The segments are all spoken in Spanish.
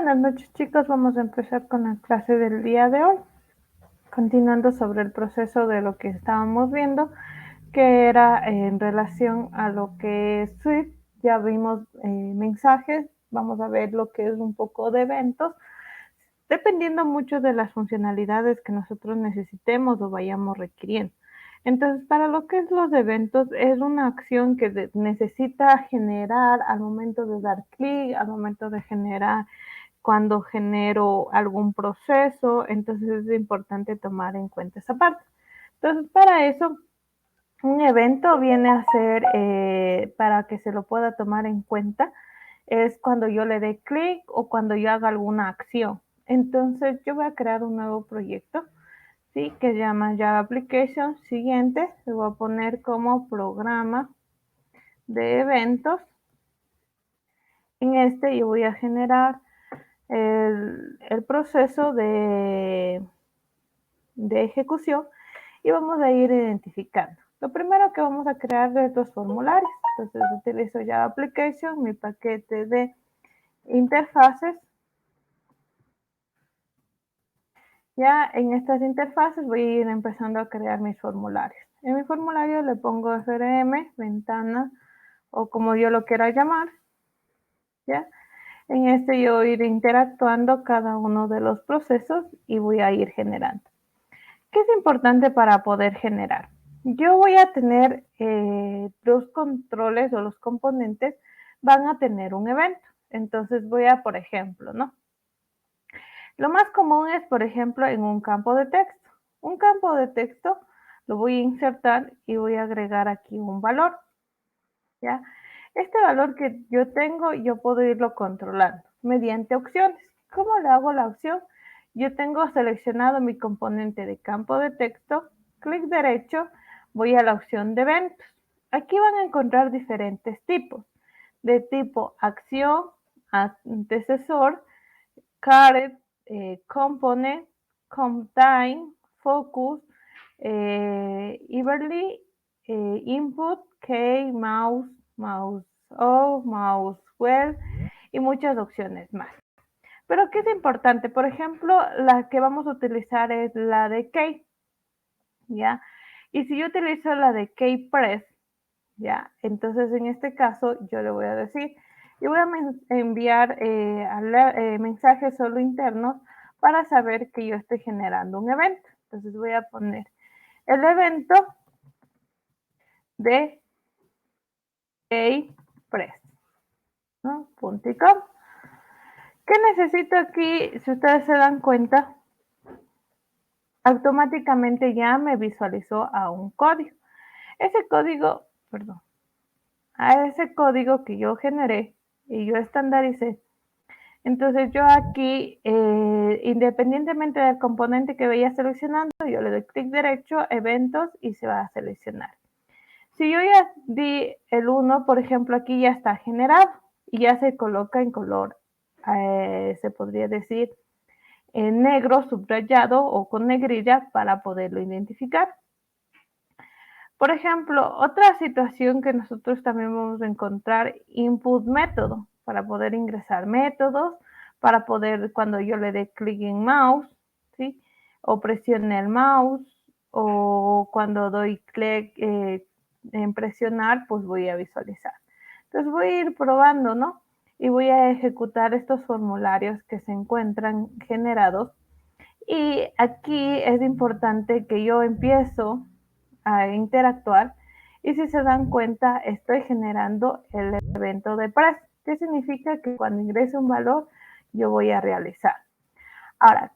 Buenas noches, chicos. Vamos a empezar con la clase del día de hoy. Continuando sobre el proceso de lo que estábamos viendo, que era en relación a lo que es Swift. Ya vimos mensajes. Vamos a ver lo que es un poco de eventos, dependiendo mucho de las funcionalidades que nosotros necesitemos o vayamos requiriendo. Entonces, para lo que es los eventos, es una acción que necesita generar al momento de dar clic, al momento de generar, cuando genero algún proceso. Entonces es importante tomar en cuenta esa parte. Entonces, para eso, un evento viene a ser, para que se lo pueda tomar en cuenta, es cuando yo le dé clic o cuando yo haga alguna acción. Entonces, yo voy a crear un nuevo proyecto, ¿sí? Que se llama Java Application. Siguiente, le voy a poner como programa de eventos. En este yo voy a generar el proceso de ejecución y vamos a ir identificando. Lo primero que vamos a crear es los formularios. Entonces utilizo Java Application, mi paquete de interfaces. Ya en estas interfaces voy a ir empezando a crear mis formularios. En mi formulario le pongo FRM, ventana o como yo lo quiera llamar. ¿Ya? En este yo voy a ir interactuando cada uno de los procesos y voy a ir generando. ¿Qué es importante para poder generar? Yo voy a tener los controles o los componentes van a tener un evento. Entonces voy a, por ejemplo, ¿no? Lo más común es, por ejemplo, en un campo de texto. Un campo de texto lo voy a insertar y voy a agregar aquí un valor, ¿ya? Este valor que yo tengo, yo puedo irlo controlando mediante opciones. ¿Cómo le hago la opción? Yo tengo seleccionado mi componente de campo de texto, clic derecho, voy a la opción de eventos. Aquí van a encontrar diferentes tipos, de tipo acción, antecesor, caret, component, contain, focus, Everly, input, key, mouse, mouse off, mouse well y muchas opciones más. Pero ¿qué es importante? Por ejemplo, la que vamos a utilizar es la de key, ¿ya? Y si yo utilizo la de key press, ¿ya? Entonces en este caso yo le voy a decir, y voy a enviar mensajes solo internos para saber que yo estoy generando un evento. Entonces voy a poner el evento de keypress, ¿no? .com. ¿Qué necesito aquí? Si ustedes se dan cuenta, automáticamente ya me visualizó a un código. Ese código, perdón, a ese código que yo generé y yo estandaricé. Entonces yo aquí, independientemente del componente que vaya seleccionando, yo le doy clic derecho, eventos y se va a seleccionar. Si yo ya di el 1, por ejemplo, aquí ya está generado y ya se coloca en color, se podría decir, en negro subrayado o con negrilla para poderlo identificar. Por ejemplo, otra situación que nosotros también vamos a encontrar, input método, para poder ingresar métodos, para poder, cuando yo le dé clic en mouse, ¿sí? O presione el mouse, o cuando doy clic en presionar, pues voy a visualizar. Entonces voy a ir probando, ¿no? Y voy a ejecutar estos formularios que se encuentran generados. Y aquí es importante que yo empiezo a interactuar y si se dan cuenta estoy generando el evento de press, que significa que cuando ingrese un valor yo voy a realizar. Ahora,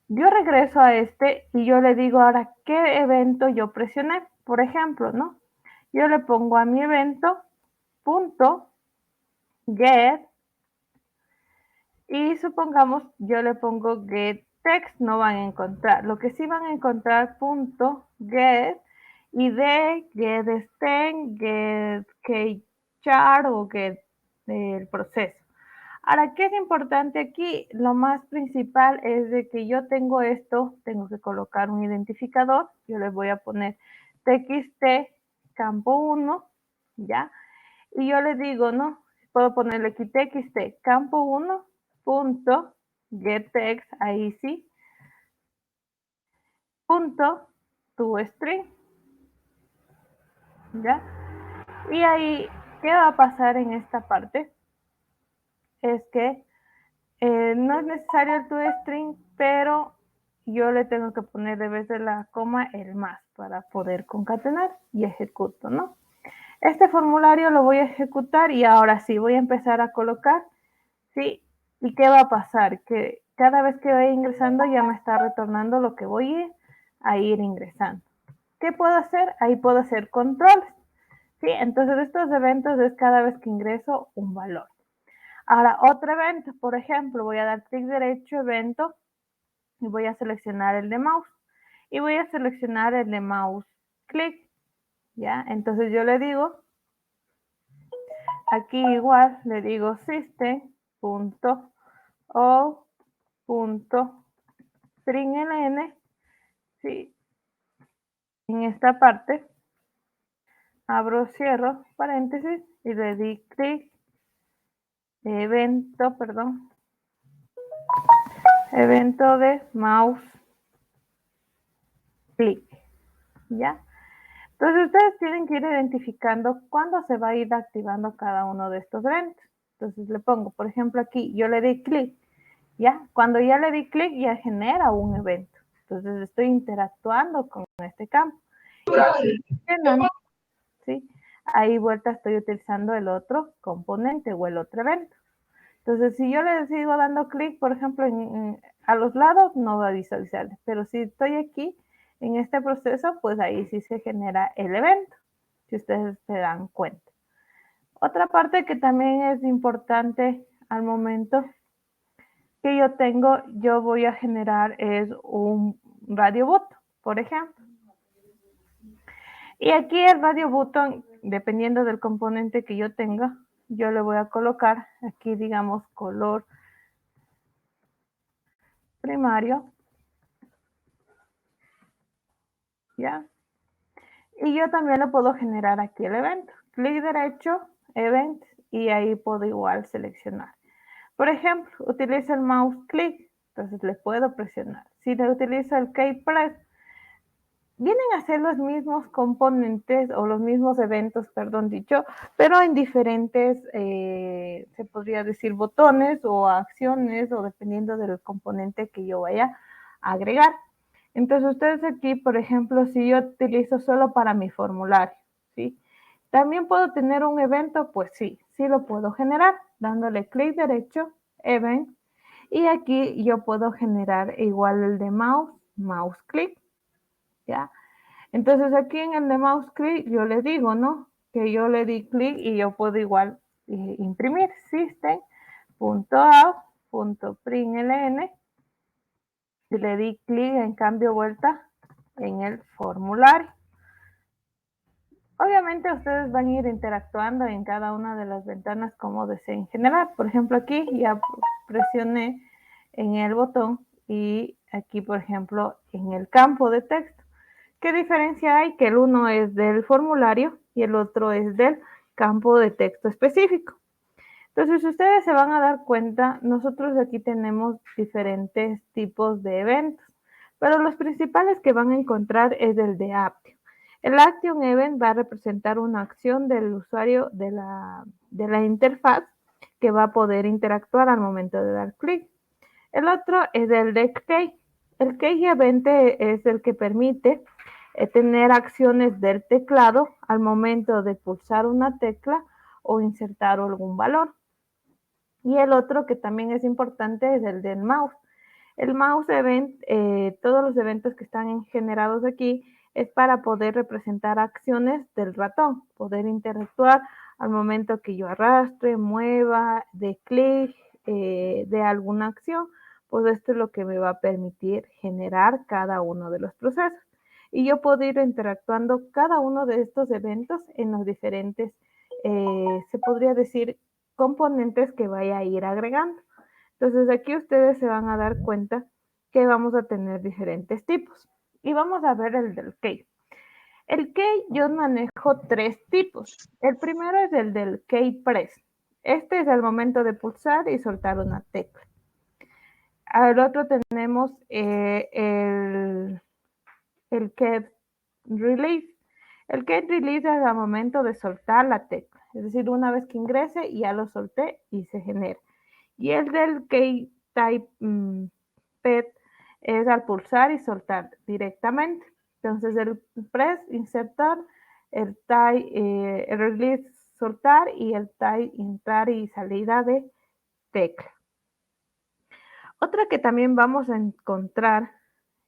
yo regreso a este y yo le digo ahora qué evento yo presioné, por ejemplo, ¿no? Yo le pongo a mi evento punto get y supongamos yo le pongo get text, no van a encontrar. Lo que sí van a encontrar punto get id, get stem, get keychar o get el proceso. Ahora, ¿qué es importante aquí? Lo más principal es de que yo tengo esto, tengo que colocar un identificador, yo le voy a poner txt campo 1, ¿ya? Y yo le digo, ¿no? Puedo ponerle aquí txt campo 1 punto getText, ahí sí, punto toString, ¿ya? Y ahí, ¿qué va a pasar en esta parte? Es que no es necesario el toString, pero yo le tengo que poner de vez de la coma el más para poder concatenar y ejecuto, ¿no? Este formulario lo voy a ejecutar y ahora sí voy a empezar a colocar, ¿sí? ¿Y qué va a pasar? Que cada vez que vaya ingresando ya me está retornando lo que voy a ir ingresando. ¿Qué puedo hacer? Ahí puedo hacer controles, ¿sí? Entonces estos eventos es cada vez que ingreso un valor. Ahora, otro evento, por ejemplo, voy a dar clic derecho, evento, y voy a seleccionar el de mouse. Y voy a seleccionar el de mouse click, ¿ya? Entonces yo le digo, aquí igual, le digo system.o.println, ¿sí? En esta parte, abro, cierro, paréntesis, y le di clic, evento, perdón, evento de mouse click, ¿ya? Entonces ustedes tienen que ir identificando cuándo se va a ir activando cada uno de estos eventos. Entonces le pongo, por ejemplo, aquí yo le di clic, ¿ya? Cuando ya le di clic ya genera un evento. Entonces estoy interactuando con este campo. ¿Sí? Ahí vuelta estoy utilizando el otro componente o el otro evento. Entonces, si yo le sigo dando clic, por ejemplo, a los lados, no va a visualizar. Pero si estoy aquí, en este proceso, pues ahí sí se genera el evento, si ustedes se dan cuenta. Otra parte que también es importante al momento que yo tengo, yo voy a generar es un radio button, por ejemplo. Y aquí el radio button, dependiendo del componente que yo tenga, yo le voy a colocar aquí, digamos, color primario, ¿ya? Y yo también le puedo generar aquí el evento. Clic derecho, event, y ahí puedo igual seleccionar. Por ejemplo, utilizo el mouse click, entonces le puedo presionar. Si le utilizo el key press, vienen a ser los mismos componentes o los mismos eventos, perdón dicho, pero en diferentes, se podría decir, botones o acciones o dependiendo del componente que yo vaya a agregar. Entonces ustedes aquí, por ejemplo, si yo utilizo solo para mi formulario, ¿sí? También puedo tener un evento, pues sí, sí lo puedo generar, dándole clic derecho, event, y aquí yo puedo generar igual el de mouse click, ¿ya? Entonces aquí en el de mouse click yo le digo, ¿no? Que yo le di clic y yo puedo igual imprimir system.out.println y le di clic en cambio vuelta en el formulario. Obviamente ustedes van a ir interactuando en cada una de las ventanas como deseen generar. Por ejemplo, aquí ya presioné en el botón y aquí, por ejemplo, en el campo de texto. ¿Qué diferencia hay? Que el uno es del formulario y el otro es del campo de texto específico. Entonces, ustedes se van a dar cuenta, nosotros aquí tenemos diferentes tipos de eventos, pero los principales que van a encontrar es el de Action. El Action Event va a representar una acción del usuario de la interfaz que va a poder interactuar al momento de dar clic. El otro es el de Key. El Key Event es el que permite tener acciones del teclado al momento de pulsar una tecla o insertar algún valor. Y el otro que también es importante es el del mouse. El mouse event, todos los eventos que están generados aquí es para poder representar acciones del ratón, poder interactuar al momento que yo arrastre, mueva, de clic, de alguna acción, pues esto es lo que me va a permitir generar cada uno de los procesos. Y yo puedo ir interactuando cada uno de estos eventos en los diferentes, se podría decir, componentes que vaya a ir agregando. Entonces aquí ustedes se van a dar cuenta que vamos a tener diferentes tipos. Y vamos a ver el del key. El key yo manejo tres tipos. El primero es el del key press. Este es el momento de pulsar y soltar una tecla. Al otro tenemos el get release. El get release es al momento de soltar la tecla, es decir, una vez que ingrese ya lo solté y se genera. Y el del get type pet es al pulsar y soltar directamente. Entonces el press, insertar, el tie, el release, soltar, y el tie, entrar y salida de tecla. Otra que también vamos a encontrar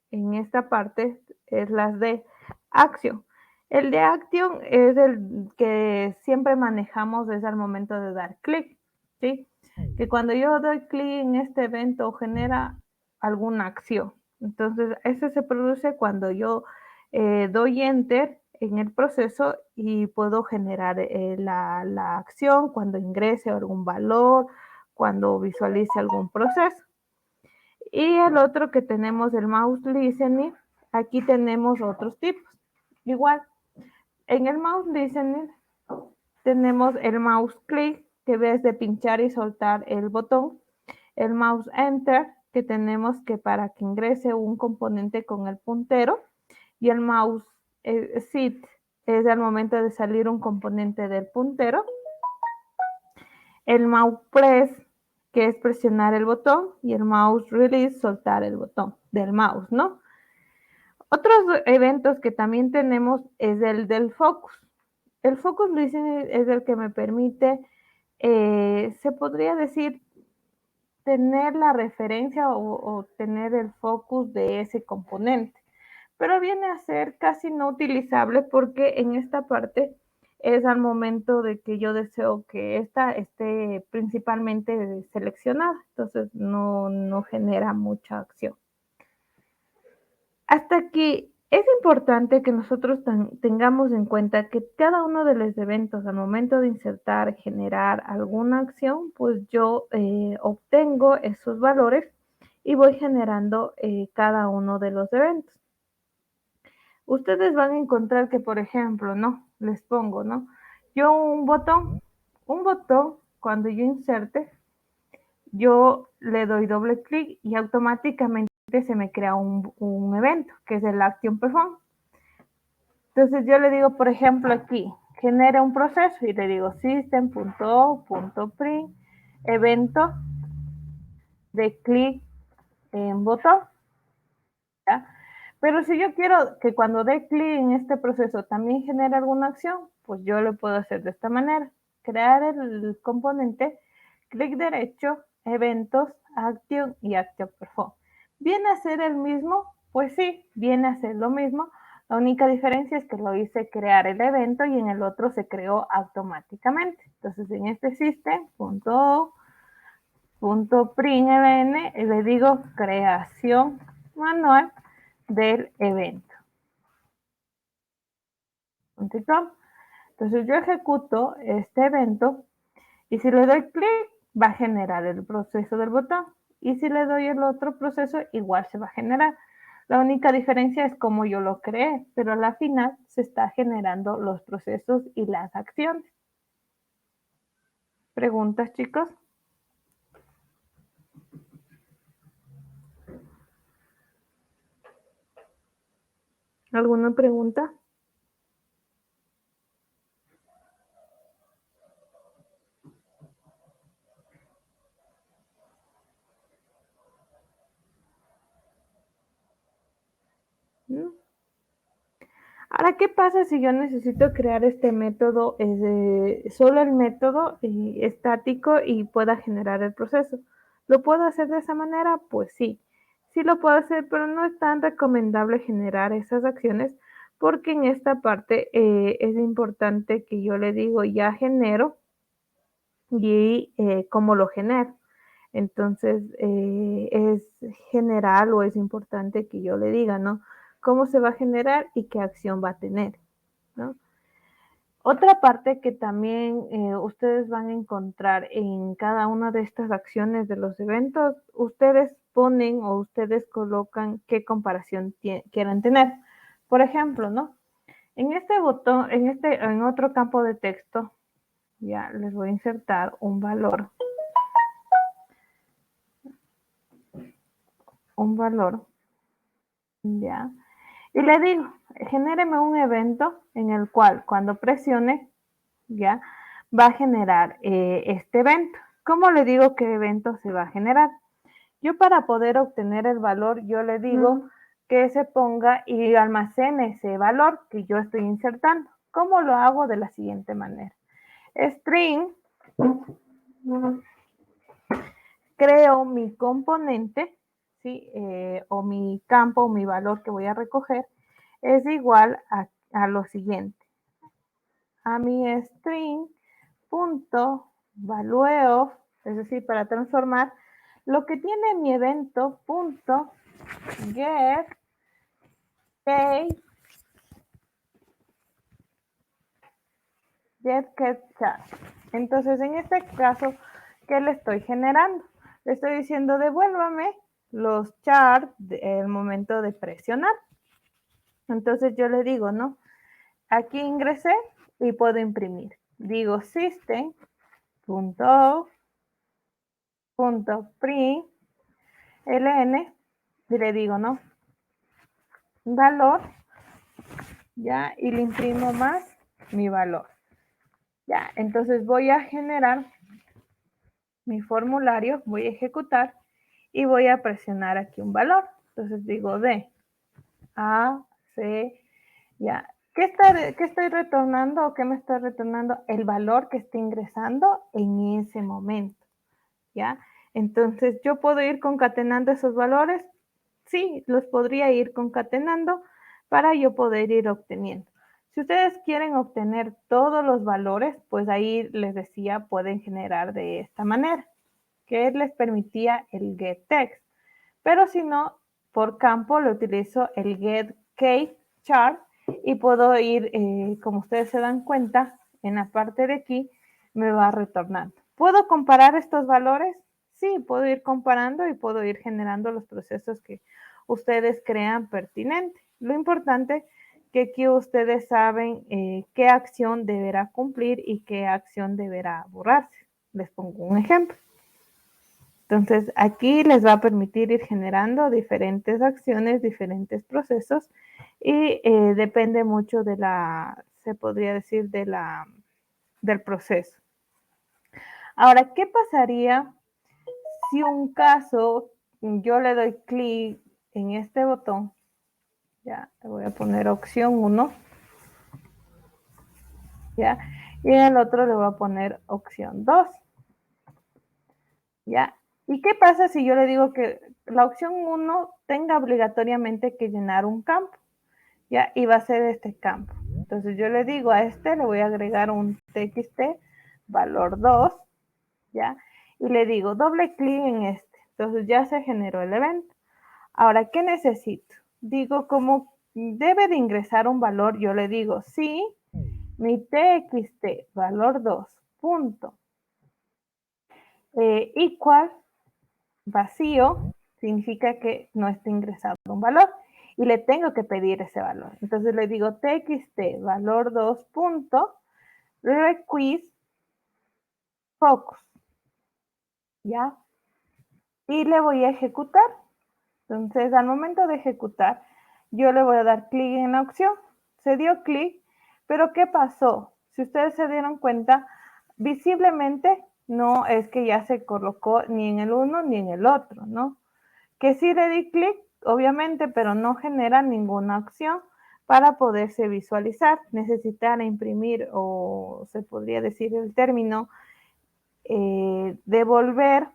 en esta parte es las de acción. El de acción es el que siempre manejamos desde el momento de dar clic, ¿sí? Que cuando yo doy clic en este evento genera alguna acción. Entonces, ese se produce cuando yo doy enter en el proceso y puedo generar la acción cuando ingrese algún valor, cuando visualice algún proceso. Y el otro que tenemos, el mouse listening, aquí tenemos otros tipos. Igual, en el mouse listening tenemos el mouse click, que ves de pinchar y soltar el botón, el mouse enter, que tenemos que para que ingrese un componente con el puntero, y el mouse sit es al momento de salir un componente del puntero, el mouse press, que es presionar el botón, y el mouse release, soltar el botón del mouse, ¿no? Otros eventos que también tenemos es el del focus. El focus listening es el que me permite, se podría decir, tener la referencia o tener el focus de ese componente, pero viene a ser casi no utilizable porque en esta parte es al momento de que yo deseo que esta esté principalmente seleccionada, entonces no genera mucha acción. Hasta aquí es importante que nosotros tengamos en cuenta que cada uno de los eventos al momento de insertar, generar alguna acción, pues yo obtengo esos valores y voy generando cada uno de los eventos. Ustedes van a encontrar que, por ejemplo, ¿no? Les pongo, ¿no? Yo un botón, cuando yo inserte, yo le doy doble clic y automáticamente se me crea un evento, que es el Action Perform. Entonces yo le digo, por ejemplo, aquí, genera un proceso y le digo system.o.print evento de clic en botón, ¿ya? Pero si yo quiero que cuando dé clic en este proceso también genere alguna acción, pues yo lo puedo hacer de esta manera. Crear el componente, clic derecho, eventos, action y action perform. ¿Viene a ser el mismo? Pues sí, viene a ser lo mismo. La única diferencia es que lo hice crear el evento y en el otro se creó automáticamente. Entonces en este system.print event le digo creación manual del evento. Entonces yo ejecuto este evento y si le doy clic va a generar el proceso del botón, y si le doy el otro proceso igual se va a generar. La única diferencia es cómo yo lo creé, pero a la final se está generando los procesos y las acciones. ¿Preguntas, chicos? ¿Alguna pregunta? ¿No? Ahora, ¿qué pasa si yo necesito crear este método, solo el método estático y pueda generar el proceso? ¿Lo puedo hacer de esa manera? Pues sí, sí lo puedo hacer, pero no es tan recomendable generar esas acciones porque en esta parte es importante que yo le digo ya genero y cómo lo genero. Entonces, es general o es importante que yo le diga, ¿no? Cómo se va a generar y qué acción va a tener, ¿no? Otra parte que también ustedes van a encontrar en cada una de estas acciones de los eventos, ustedes ponen o ustedes colocan qué comparación quieran tener. Por ejemplo, ¿no? En este botón, en otro campo de texto, ya les voy a insertar un valor. un valor, ¿ya? Y le digo, genéreme un evento en el cual cuando presione, ¿ya? Va a generar este evento. ¿Cómo le digo qué evento se va a generar? Yo para poder obtener el valor, yo le digo que se ponga y almacene ese valor que yo estoy insertando. ¿Cómo lo hago? De la siguiente manera. String, creo mi componente, ¿sí? O mi campo, o mi valor que voy a recoger, es igual a lo siguiente. A mi string punto value of, es decir, para transformar lo que tiene mi evento punto get char. Entonces, en este caso, ¿qué le estoy generando? Le estoy diciendo, devuélvame los chars del momento de presionar. Entonces yo le digo, ¿no? Aquí ingresé y puedo imprimir. Digo system.print ln y le digo, ¿no? Valor, ya, y le imprimo más mi valor. Ya, entonces voy a generar mi formulario, voy a ejecutar y voy a presionar aquí un valor. Entonces digo D, A, C, ya. ¿Qué estoy retornando o qué me está retornando? El valor que esté ingresando en ese momento, ¿ya? Entonces, ¿yo puedo ir concatenando esos valores? Sí, los podría ir concatenando para yo poder ir obteniendo. Si ustedes quieren obtener todos los valores, pues ahí les decía, pueden generar de esta manera, que les permitía el getText. Pero si no, por campo lo utilizo el getCaseChart y puedo ir, como ustedes se dan cuenta, en la parte de aquí me va retornando. ¿Puedo comparar estos valores? Sí, puedo ir comparando y puedo ir generando los procesos que ustedes crean pertinentes. Lo importante que aquí ustedes saben qué acción deberá cumplir y qué acción deberá borrarse. Les pongo un ejemplo. Entonces, aquí les va a permitir ir generando diferentes acciones, diferentes procesos y depende mucho de se podría decir, del proceso. Ahora, ¿qué pasaría si un caso yo le doy clic en este botón? Ya, le voy a poner opción 1. ¿Ya? Y en el otro le voy a poner opción 2. ¿Ya? ¿Y qué pasa si yo le digo que la opción 1 tenga obligatoriamente que llenar un campo? ¿Ya? Y va a ser este campo. Entonces yo le digo a este, le voy a agregar un txt valor 2, ¿ya? Y le digo doble clic en este. Entonces ya se generó el evento. Ahora, ¿qué necesito? Digo, como debe de ingresar un valor, yo le digo, sí, mi txt valor 2 punto equal vacío significa que no está ingresado un valor y le tengo que pedir ese valor. Entonces le digo txt valor 2 punto request focus, ¿ya? Y le voy a ejecutar. Entonces al momento de ejecutar, yo le voy a dar clic en la opción. Se dio clic, pero ¿qué pasó? Si ustedes se dieron cuenta, visiblemente no es que ya se colocó ni en el uno ni en el otro, ¿no? Que sí le di clic, obviamente, pero no genera ninguna acción para poderse visualizar. Necesitar imprimir, o se podría decir el término, devolver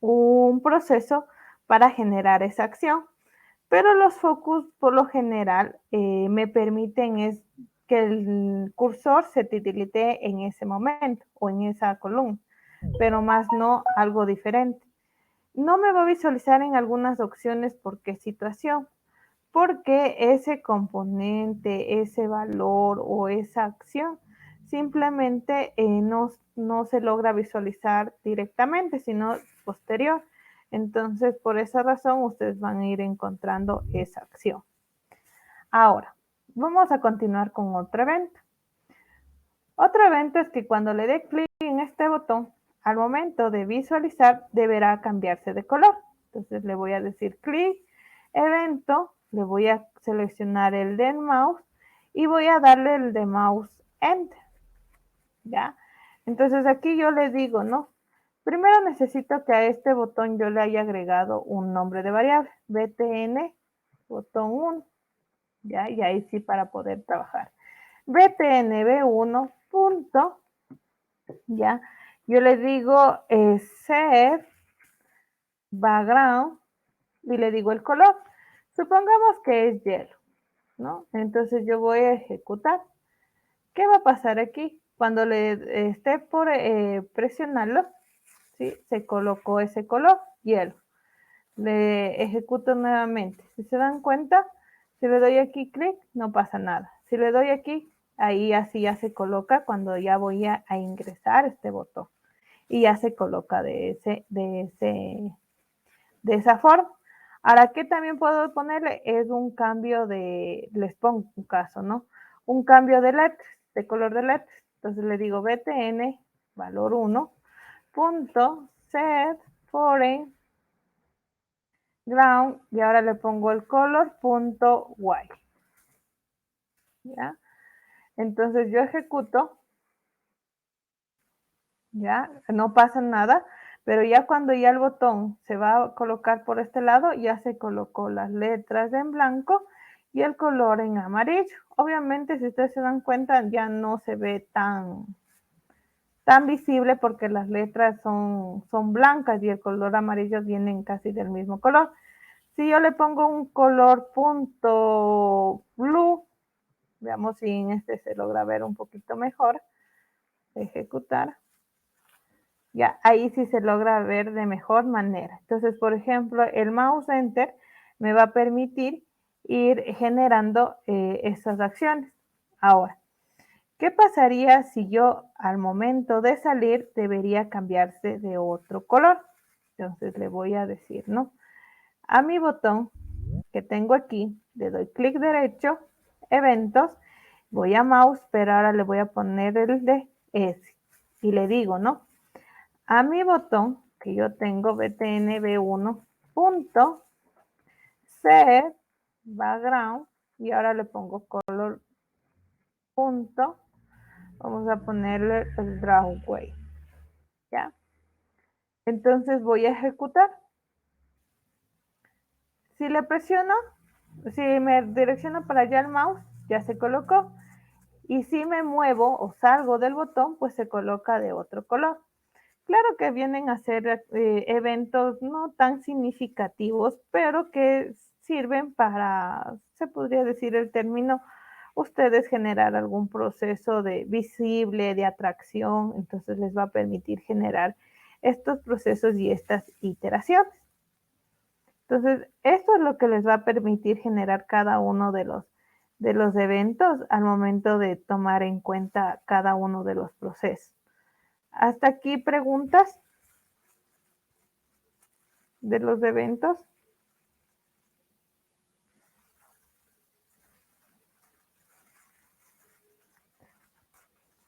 un proceso para generar esa acción. Pero los focus, por lo general, me permiten es que el cursor se titilite en ese momento o en esa columna, pero más no algo diferente. No me va a visualizar en algunas opciones por qué situación, porque ese componente, ese valor o esa acción simplemente no se logra visualizar directamente, sino posterior. Entonces, por esa razón, ustedes van a ir encontrando esa acción. Ahora, vamos a continuar con otro evento. Otro evento es que cuando le dé clic en este botón, al momento de visualizar, deberá cambiarse de color. Entonces le voy a decir clic, evento, le voy a seleccionar el del mouse y voy a darle el de mouse enter, ¿ya? Entonces aquí yo le digo, ¿no? Primero necesito que a este botón yo le haya agregado un nombre de variable, btn, botón 1, ¿ya? Y ahí sí para poder trabajar. btn b1 punto, ¿ya? Yo le digo set background y le digo el color. Supongamos que es hielo, ¿no? Entonces yo voy a ejecutar. ¿Qué va a pasar aquí? Cuando le esté por presionarlo, ¿sí? Se colocó ese color, hielo. Le ejecuto nuevamente. Si se dan cuenta, si le doy aquí clic, no pasa nada. Si le doy aquí, ahí así ya se coloca cuando ya voy a ingresar este botón. Y ya se coloca de esa forma. Ahora, ¿qué también puedo ponerle? Es un cambio de, les pongo un caso, ¿no? Un cambio de letras, de color de letras. Entonces le digo btn, valor 1, punto, set, foreign, ground, y ahora le pongo el color, punto, white. ¿Ya? Entonces yo ejecuto, ¿ya? No pasa nada, pero ya cuando ya el botón se va a colocar por este lado, ya se colocó las letras en blanco y el color en amarillo. Obviamente, si ustedes se dan cuenta, ya no se ve tan visible porque las letras son blancas y el color amarillo vienen casi del mismo color. Si yo le pongo un color punto blue, veamos si en este se logra ver un poquito mejor. Ejecutar. Ya, ahí sí se logra ver de mejor manera. Entonces, por ejemplo, el mouse enter me va a permitir ir generando esas acciones. Ahora, ¿qué pasaría si yo al momento de salir debería cambiarse de otro color? Entonces le voy a decir, ¿no? A mi botón que tengo aquí, le doy clic derecho, eventos, voy a mouse, pero ahora le voy a poner el de S. Y le digo, ¿no? A mi botón que yo tengo btn b1 punto set background y ahora le pongo color punto, vamos a ponerle el drawway, ¿ya? Entonces voy a ejecutar. Si le presiono, si me direcciono para allá el mouse, ya se colocó. Y si me muevo o salgo del botón, pues se coloca de otro color. Claro que vienen a ser eventos no tan significativos, pero que sirven para, se podría decir el término, ustedes generar algún proceso de visible, de atracción, entonces les va a permitir generar estos procesos y estas iteraciones. Entonces, esto es lo que les va a permitir generar cada uno de los eventos al momento de tomar en cuenta cada uno de los procesos. Hasta aquí preguntas de los eventos.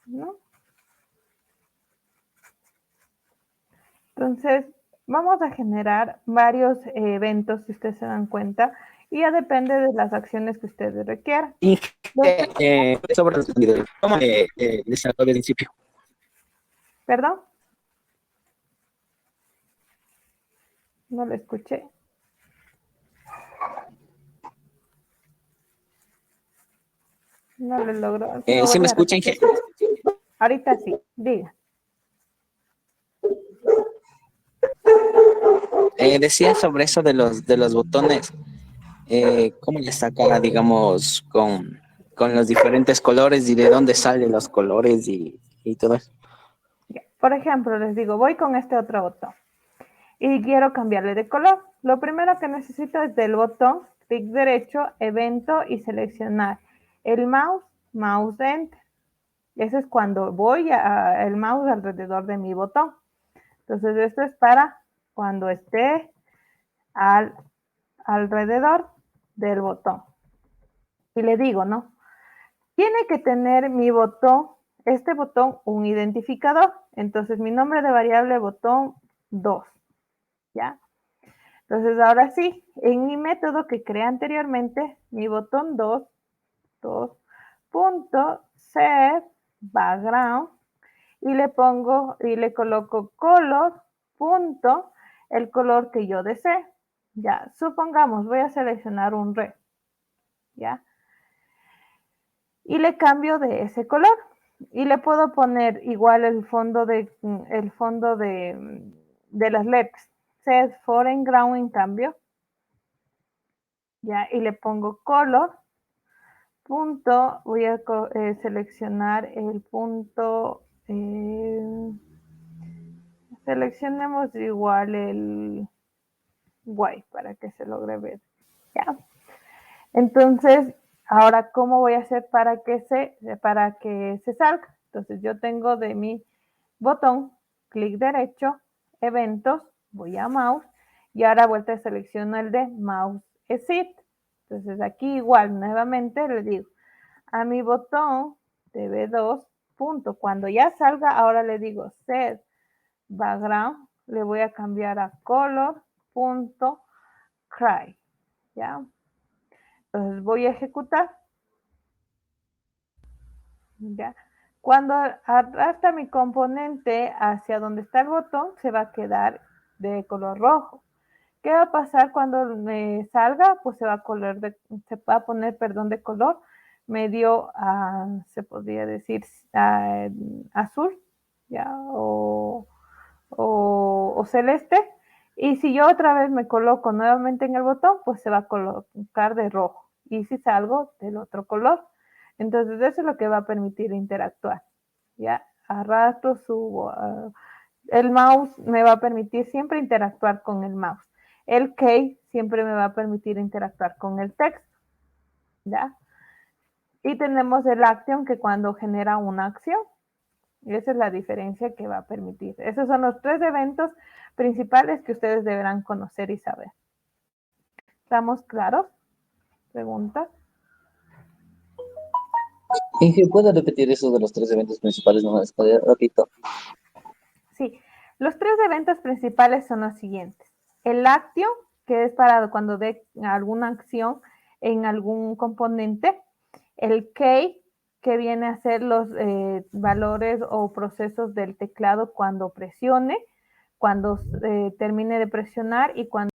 ¿No? Entonces, vamos a generar varios eventos, si ustedes se dan cuenta, y ya depende de las acciones que ustedes requieran. Y sobre ¿cómo le sacó del principio? ¿Perdón? No lo escuché. No lo logro. Si ¿Sí me vuelve a escuchan? repetir. Ahorita sí, diga. Decía sobre eso de los botones, cómo le saca, digamos, con los diferentes colores y de dónde salen los colores y todo eso. Por ejemplo, les digo, voy con este otro botón y quiero cambiarle de color. Lo primero que necesito es del botón, clic derecho, evento y seleccionar el mouse, mouse enter. Ese es cuando voy el mouse alrededor de mi botón. Entonces, esto es para cuando esté alrededor del botón. Y le digo, ¿no? Tiene que tener mi botón, este botón, un identificador. Entonces, mi nombre de variable botón 2, ¿ya? Entonces, ahora sí, en mi método que creé anteriormente, mi botón 2 punto set background y le pongo y le coloco color punto el color que yo desee. Ya, supongamos, voy a seleccionar un red, ¿ya? Y le cambio de ese color. Y le puedo poner igual el fondo de las letras. Set foreground en cambio. Ya, y le pongo color. Punto, voy a seleccionar el punto. Seleccionemos igual el white para que se logre ver. Ya. Entonces, ahora, ¿cómo voy a hacer para que se salga? Entonces, yo tengo de mi botón, clic derecho, eventos, voy a mouse y ahora vuelta a selecciono el de mouse exit. Entonces, aquí igual, nuevamente le digo a mi botón de B2, punto. Cuando ya salga, ahora le digo set background, le voy a cambiar a color, punto, cry. ¿Ya? Entonces voy a ejecutar. ¿Ya? Cuando arrastra mi componente hacia donde está el botón, se va a quedar de color rojo. ¿Qué va a pasar cuando me salga? Pues se va a poner, perdón, de color medio, se podría decir, azul, ¿ya? O celeste. Y si yo otra vez me coloco nuevamente en el botón, pues se va a colocar de rojo. Y si salgo del otro color. Entonces eso es lo que va a permitir interactuar. Ya arrastro, subo. El mouse me va a permitir siempre interactuar con el mouse. El key siempre me va a permitir interactuar con el texto. ¿Ya? Y tenemos el action que cuando genera una acción. Y esa es la diferencia que va a permitir. Esos son los 3 eventos principales que ustedes deberán conocer y saber. ¿Estamos claros? ¿Preguntas? Inge, ¿puedo repetir eso de los 3 eventos principales? No, repito. Sí. Los 3 eventos principales son los siguientes. El action, que es para cuando dé alguna acción en algún componente. El key, que viene a ser los valores o procesos del teclado cuando presione, cuando termine de presionar y cuando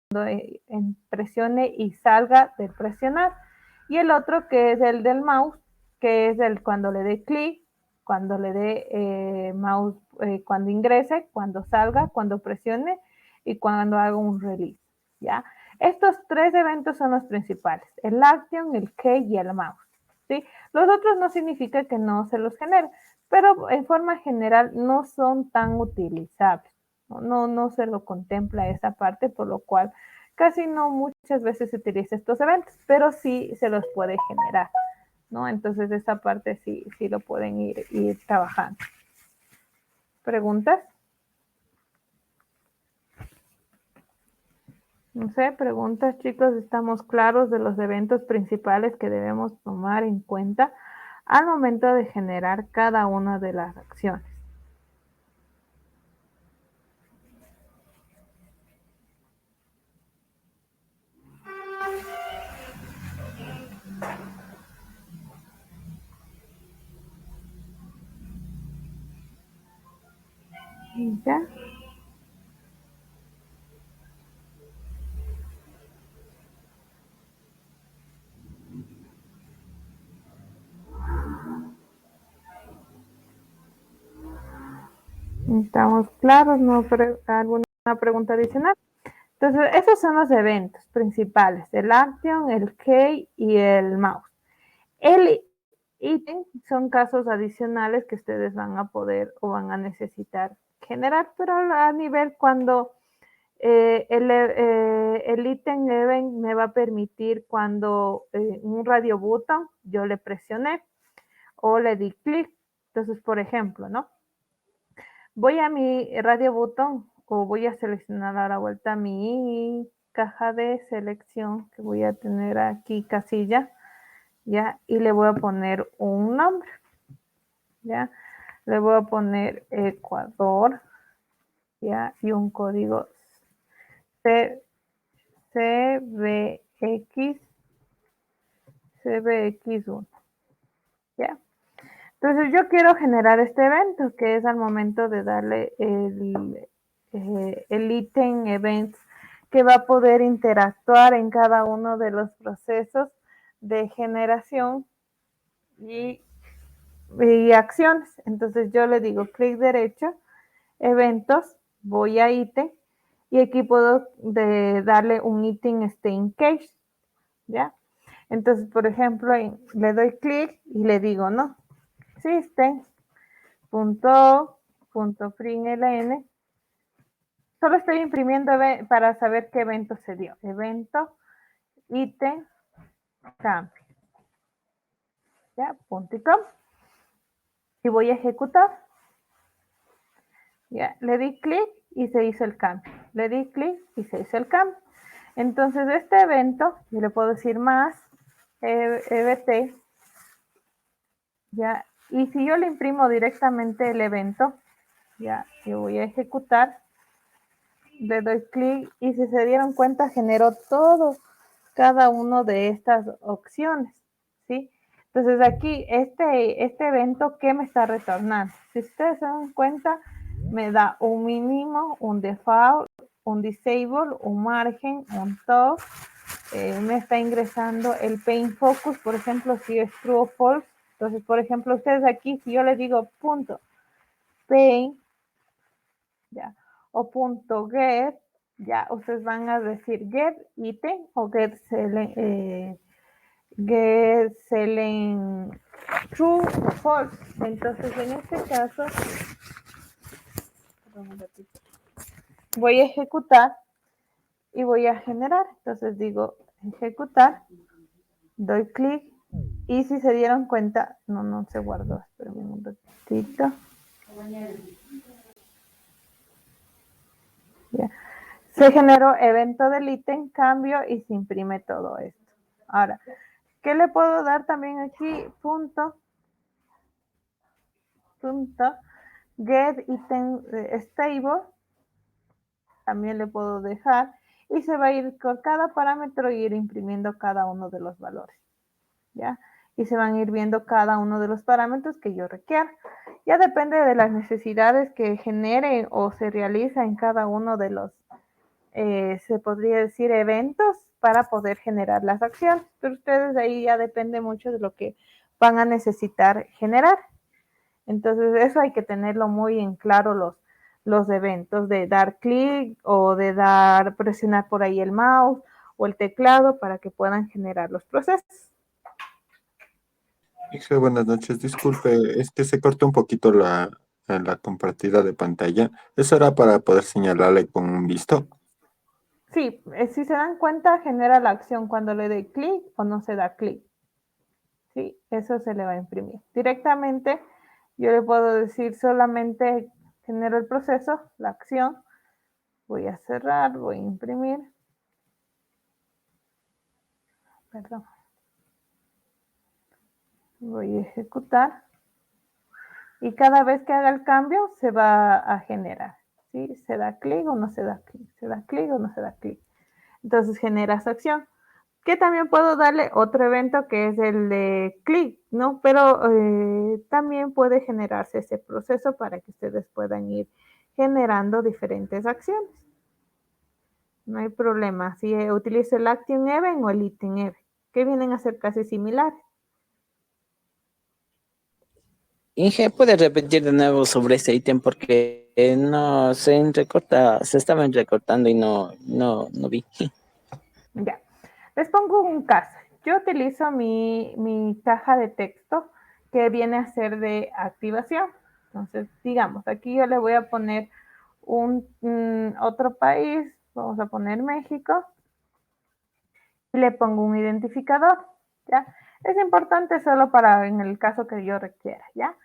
presione y salga de presionar. Y el otro que es el del mouse, que es el cuando le dé clic, cuando le dé mouse, cuando ingrese, cuando salga, cuando presione y cuando haga un release. ¿Ya? Estos 3 eventos son los principales, el action, el key y el mouse. ¿Sí? Los otros no significa que no se los genere, pero en forma general no son tan utilizables. No se lo contempla esa parte, por lo cual casi no muchas veces se utiliza estos eventos, pero sí se los puede generar, ¿no? Entonces esa parte sí lo pueden ir trabajando. ¿Preguntas? No sé, preguntas, chicos. ¿Estamos claros de los eventos principales que debemos tomar en cuenta al momento de generar cada una de las acciones? ¿Ya? ¿Estamos claros? ¿No alguna pregunta adicional? Entonces, esos son los eventos principales, el action, el key y el mouse. El ítem son casos adicionales que ustedes van a poder o van a necesitar generar, pero a nivel cuando el ítem event me va a permitir cuando un radio button yo le presioné o le di clic. Entonces, por ejemplo, ¿no? Voy a mi radio botón o voy a seleccionar a la vuelta mi caja de selección que voy a tener aquí casilla, ¿ya? Y le voy a poner un nombre, ¿ya? Le voy a poner Ecuador, ¿ya? Y un código cbx1, ¿ya? Entonces yo quiero generar este evento, que es al momento de darle el ítem events que va a poder interactuar en cada uno de los procesos de generación y acciones. Entonces yo le digo clic derecho, eventos, voy a ítem y aquí puedo darle un ítem in case, ¿ya? Entonces, por ejemplo, le doy clic y le digo no, system.print.ln. Solo estoy imprimiendo para saber qué evento se dio. Evento, ítem, cambio. ¿Ya? Punto y com. Y voy a ejecutar. Ya, le di clic y se hizo el cambio. Le di clic y se hizo el cambio. Entonces, este evento, yo le puedo decir más, EBT, ya. Y si yo le imprimo directamente el evento, ya, yo voy a ejecutar, le doy clic y si se dieron cuenta generó cada uno de estas opciones, ¿sí? Entonces aquí este evento, ¿qué me está retornando? Si ustedes se dan cuenta, me da un mínimo, un default, un disable, un margen, un top, me está ingresando el paint focus, por ejemplo, si es true o false. Entonces, por ejemplo, ustedes aquí, si yo les digo punto paint, ya, o punto get, ya, ustedes van a decir get item o get selling true o false. Entonces, en este caso, voy a ejecutar y voy a generar. Entonces digo ejecutar, doy clic y si se dieron cuenta, no se guardó, espérenme un ratito. Ya. Se generó evento del ítem, cambio y se imprime todo esto. Ahora, ¿qué le puedo dar también aquí? Punto get item stable, también le puedo dejar y se va a ir con cada parámetro y ir imprimiendo cada uno de los valores, ¿ya? Y se van a ir viendo cada uno de los parámetros que yo requiera. Ya depende de las necesidades que genere o se realiza en cada uno de los, se podría decir, eventos para poder generar las acciones. Pero ustedes ahí ya depende mucho de lo que van a necesitar generar. Entonces eso hay que tenerlo muy en claro los eventos de dar clic o de presionar por ahí el mouse o el teclado para que puedan generar los procesos. Dije, buenas noches, disculpe, es que se cortó un poquito la compartida de pantalla. Eso era para poder señalarle con un visto. Sí, si se dan cuenta, genera la acción cuando le dé clic o no se da clic. Sí, eso se le va a imprimir. Directamente, yo le puedo decir solamente genero el proceso, la acción. Voy a cerrar, voy a imprimir. Perdón. Voy a ejecutar. Y cada vez que haga el cambio, se va a generar. ¿Sí? Se da clic o no se da clic. Se da clic o no se da clic. Entonces genera esa acción. Que también puedo darle otro evento que es el de clic, ¿no? Pero también puede generarse ese proceso para que ustedes puedan ir generando diferentes acciones. No hay problema. Si utilizo el Action Event o el Item Event, que vienen a ser casi similares. Inge, ¿puedes repetir de nuevo sobre ese ítem? Porque no se entrecorta, se estaba entrecortando y no vi. Ya. Les pongo un caso. Yo utilizo mi caja de texto que viene a ser de activación. Entonces, digamos, aquí yo le voy a poner otro país, vamos a poner México, y le pongo un identificador, ¿ya? Es importante solo para en el caso que yo requiera, ¿ya?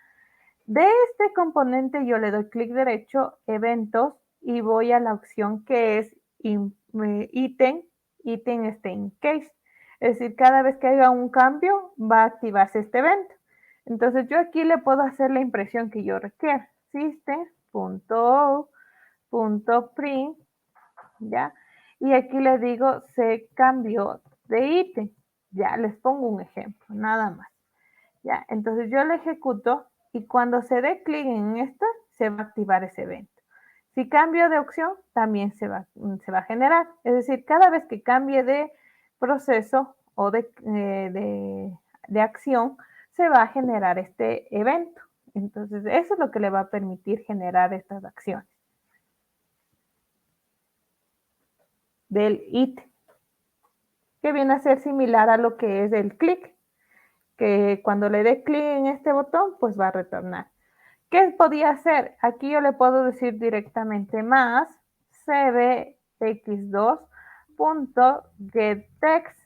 De este componente yo le doy clic derecho, eventos, y voy a la opción que es ítem in case. Es decir, cada vez que haga un cambio va a activarse este evento. Entonces yo aquí le puedo hacer la impresión que yo requiera. System.print, ¿ya? y aquí le digo se cambió de ítem. Ya, les pongo un ejemplo, nada más. Ya, entonces yo le ejecuto y cuando se dé clic en esta, se va a activar ese evento. Si cambio de opción, también se va a generar. Es decir, cada vez que cambie de proceso o de acción, se va a generar este evento. Entonces, eso es lo que le va a permitir generar estas acciones del ítem, que viene a ser similar a lo que es el clic, que cuando le dé clic en este botón, pues va a retornar. ¿Qué podía hacer? Aquí yo le puedo decir directamente más cbx2.getText.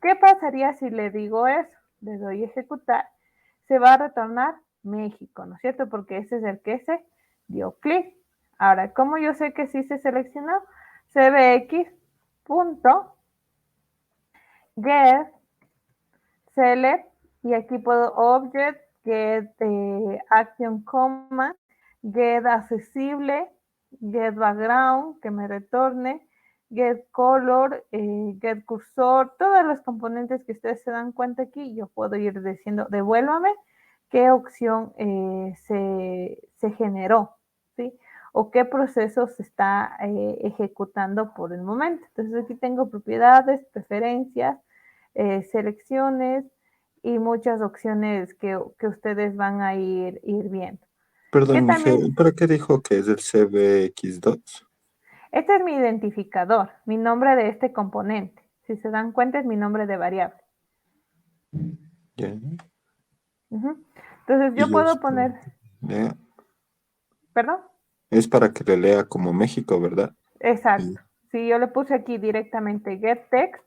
¿Qué pasaría si le digo eso? Le doy a ejecutar. Se va a retornar México, ¿no es cierto? Porque ese es el que se dio clic. Ahora, ¿cómo yo sé que sí se seleccionó? cbx.get select y aquí puedo object, get action command, get accesible, get background, que me retorne, get color, get cursor, todos los componentes que ustedes se dan cuenta aquí, yo puedo ir diciendo, devuélvame qué opción se generó, ¿sí? O qué proceso se está ejecutando por el momento. Entonces aquí tengo propiedades, preferencias, selecciones y muchas opciones que ustedes van a ir viendo. Perdón, También, ¿para qué dijo que es el CBX2? este es mi identificador, mi nombre de este componente. Si se dan cuenta, es mi nombre de variable. Ya. Entonces yo Y puedo poner, ya, perdón, es para que le lea como México, ¿verdad? exacto. Y- Si yo le puse aquí directamente get text,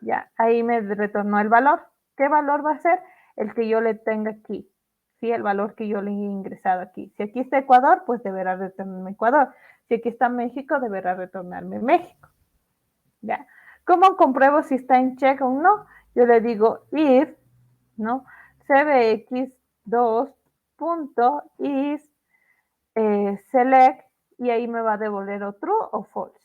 ya, ahí me retornó el valor. ¿Qué valor va a ser? El que yo le tenga aquí. ¿Sí? El valor que yo le he ingresado aquí. Si aquí está Ecuador, pues deberá retornarme Ecuador. Si aquí está México, deberá retornarme México. ¿Ya? ¿Cómo compruebo si está en check o no? Yo le digo if, ¿no? cbx2.is select y ahí me va a devolver o true o false.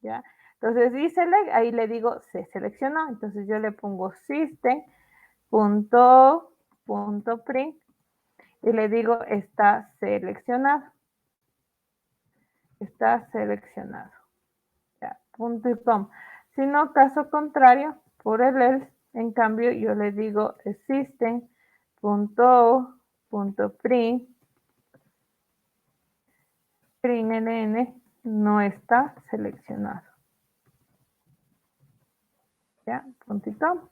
¿Ya? Entonces, y select, ahí le digo, se seleccionó. Entonces yo le pongo system.print y le digo, está seleccionado. Está seleccionado. Ya, punto y com. Si no, caso contrario, por el else, en cambio, yo le digo system.print println no está seleccionado. Ya, punto y com.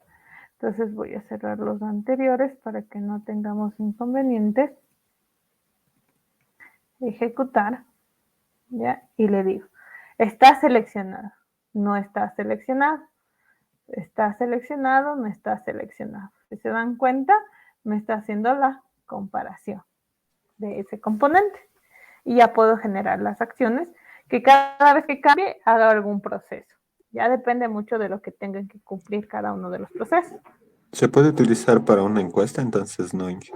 Entonces voy a cerrar los anteriores para que no tengamos inconvenientes. Ejecutar, ¿ya? Y le digo, está seleccionado, no está seleccionado, está seleccionado, no está seleccionado. Si se dan cuenta, me está haciendo la comparación de ese componente. Y ya puedo generar las acciones que cada vez que cambie haga algún proceso. Ya depende mucho de lo que tengan que cumplir cada uno de los procesos. ¿Se puede utilizar para una encuesta? Entonces no, Inge.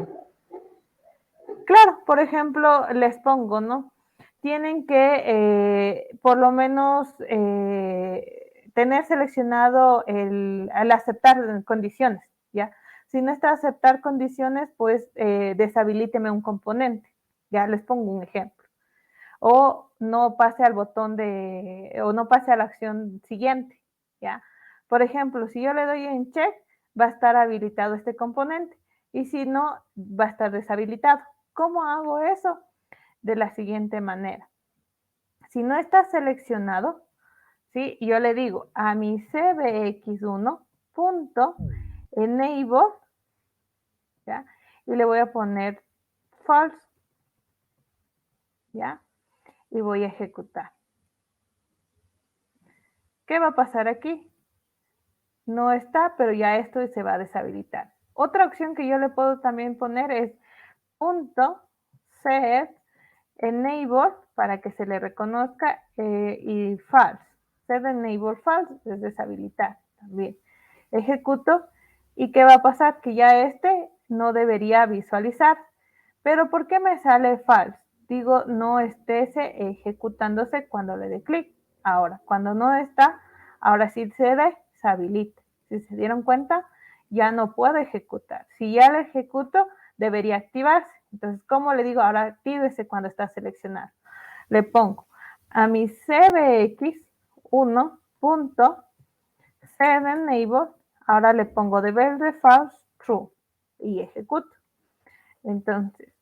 Claro, por ejemplo, les pongo, ¿no? Tienen que por lo menos tener seleccionado el aceptar condiciones, ¿ya? Si no está aceptar condiciones, pues deshabilíteme un componente, ya les pongo un ejemplo. O no pase al botón o no pase a la acción siguiente, ¿ya? Por ejemplo, si yo le doy en check, va a estar habilitado este componente y si no, va a estar deshabilitado. ¿Cómo hago eso? De la siguiente manera. Si no está seleccionado, ¿sí? Yo le digo a mi cbx1.enable, ¿ya? Y le voy a poner false, ¿ya? Y voy a ejecutar. ¿Qué va a pasar aquí? No está, pero ya esto se va a deshabilitar. Otra opción que yo le puedo también poner es .set enable para que se le reconozca y false. Set enable false es deshabilitar también. Ejecuto y ¿qué va a pasar? Que ya este no debería visualizar. Pero ¿por qué me sale false? digo no esté ejecutándose cuando le dé clic. Ahora, cuando no está, ahora sí se deshabilita. Si se dieron cuenta, ya no puedo ejecutar. Si ya lo ejecuto, debería activarse. Entonces, ¿cómo le digo? Ahora actívese cuando está seleccionado. Le pongo a mi cbx1.setEnable, ahora le pongo deber default true y ejecuto. Entonces,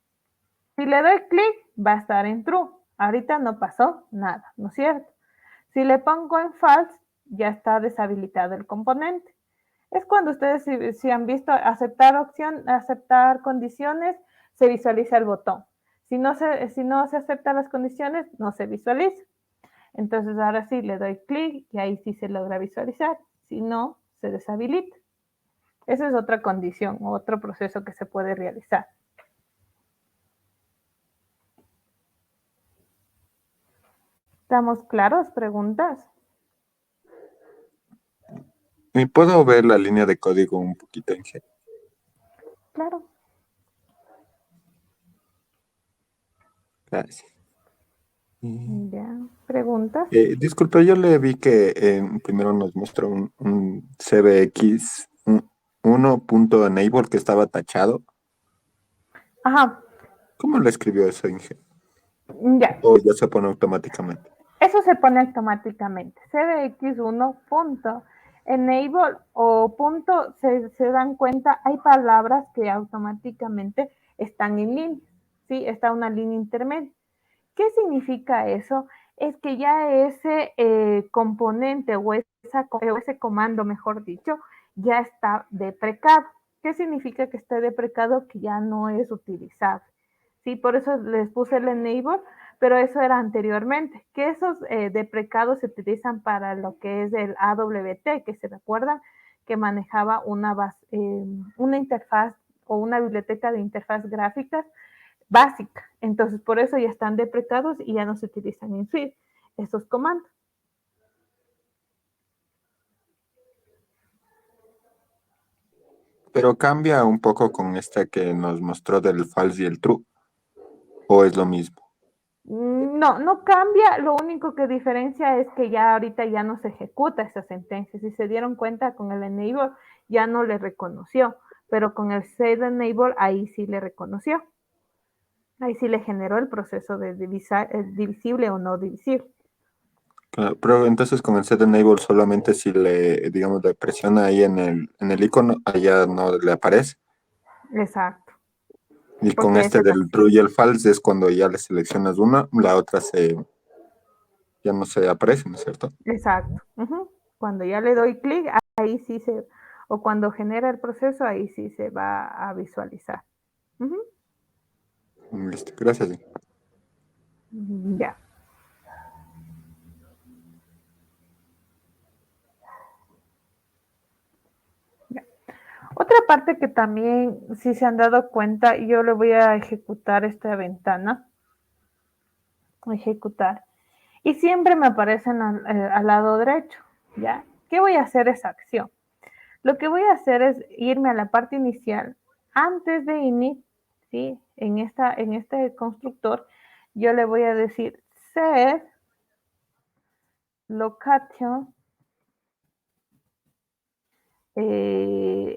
si le doy clic, va a estar en true. Ahorita no pasó nada, ¿no es cierto? Si le pongo en false, ya está deshabilitado el componente. Es cuando ustedes, si han visto aceptar condiciones, se visualiza el botón. Si no se aceptan las condiciones, no se visualiza. Entonces ahora sí le doy clic y ahí sí se logra visualizar. Si no, se deshabilita. Esa es otra condición, otro proceso que se puede realizar. ¿Estamos claros? ¿Preguntas? ¿Y puedo ver la línea de código un poquito, Inge? Claro. Gracias. Ya. ¿Preguntas? Disculpe, yo le vi que primero nos mostró un CBX 1.enable que estaba tachado. Ajá. ¿Cómo le escribió eso, Inge? Ya. O ya se pone automáticamente. Eso se pone automáticamente. cbx1.enable o punto, se dan cuenta, hay palabras que automáticamente están en línea. ¿Sí? Está una línea intermedia. ¿Qué significa eso? Es que ya ese componente o ese comando, mejor dicho, ya está deprecado. ¿Qué significa que esté deprecado? Que ya no es utilizable. Sí, por eso les puse el enable, pero eso era anteriormente. Que esos deprecados se utilizan para lo que es el AWT, que se recuerdan que manejaba una interfaz o una biblioteca de interfaz gráficas básica. Entonces, por eso ya están deprecados y ya no se utilizan en Swift esos comandos. Pero cambia un poco con esta que nos mostró del false y el true. ¿O es lo mismo? No, no cambia, lo único que diferencia es que ya ahorita ya no se ejecuta esa sentencia. Si se dieron cuenta con el enable ya no le reconoció, pero con el set enable ahí sí le reconoció. Ahí sí le generó el proceso de divisible o no divisible. Claro, pero entonces con el set enable solamente si le, digamos, le presiona ahí en el icono, allá no le aparece. Exacto. Y con Porque este ese es del true y el false es cuando ya le seleccionas una, la otra ya no se aparece, ¿no es cierto? exacto. Cuando ya le doy clic, ahí sí o cuando genera el proceso, ahí sí se va a visualizar. Listo, gracias. Ya. Ya. Otra parte que también, si se han dado cuenta, yo le voy a ejecutar esta ventana. Ejecutar. Y siempre me aparecen al lado derecho. ¿Ya? ¿Qué voy a hacer esa acción? Lo que voy a hacer es irme a la parte inicial. Antes de init, ¿sí? En este constructor, yo le voy a decir set location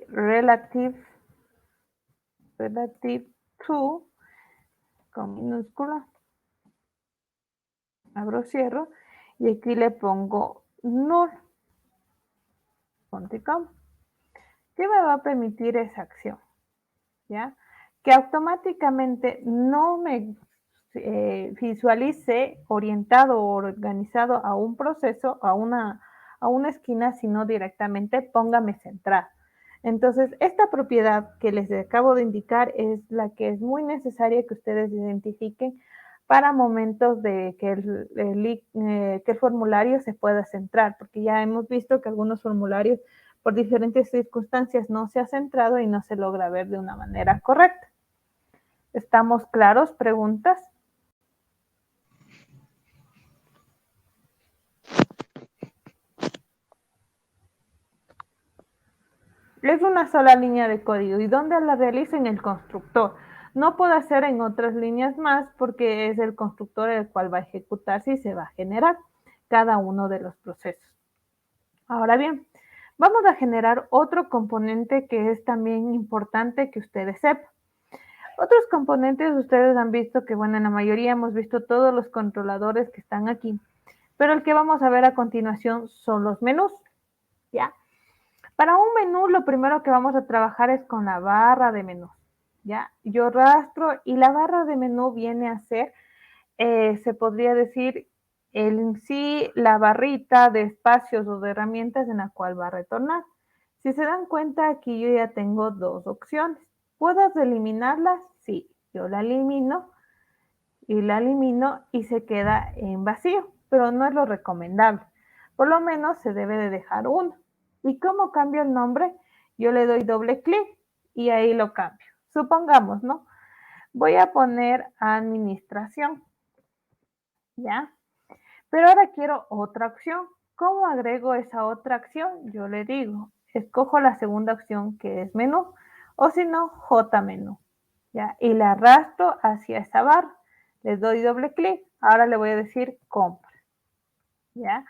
relative to, con minúscula, abro, cierro, y aquí le pongo null, punto y coma. ¿Qué me va a permitir esa acción? ¿Ya? Que automáticamente no me visualice orientado o organizado a un proceso, a una esquina, sino directamente póngame central. Entonces, esta propiedad que les acabo de indicar es la que es muy necesaria que ustedes identifiquen para momentos de que el formulario se pueda centrar, porque ya hemos visto que algunos formularios por diferentes circunstancias no se ha centrado y no se logra ver de una manera correcta. ¿Estamos claros? ¿Preguntas? Es una sola línea de código. ¿Y dónde la realizo? En el constructor. No puedo hacer en otras líneas más porque es el constructor el cual va a ejecutarse y se va a generar cada uno de los procesos. Ahora bien, vamos a generar otro componente que es también importante que ustedes sepan. Otros componentes ustedes han visto que, bueno, en la mayoría hemos visto todos los controladores que están aquí, pero el que vamos a ver a continuación son los menús, ¿ya? Para un menú lo primero que vamos a trabajar es con la barra de menú, ¿ya? Yo rastro y la barra de menú viene a ser, se podría decir, en sí la barrita de espacios o de herramientas en la cual va a retornar. Si se dan cuenta, aquí yo ya tengo dos opciones. ¿Puedo eliminarlas? Sí, yo la elimino y se queda en vacío, pero no es lo recomendable. Por lo menos se debe de dejar uno. ¿Y cómo cambio el nombre? Yo le doy doble clic y ahí lo cambio. Supongamos, ¿no? Voy a poner administración, ¿ya? Pero ahora quiero otra opción. ¿Cómo agrego esa otra acción? Yo le digo, escojo la segunda opción que es menú, o si no, J menú, ¿ya? Y la arrastro hacia esa barra. Le doy doble clic. Ahora le voy a decir compra, ¿ya?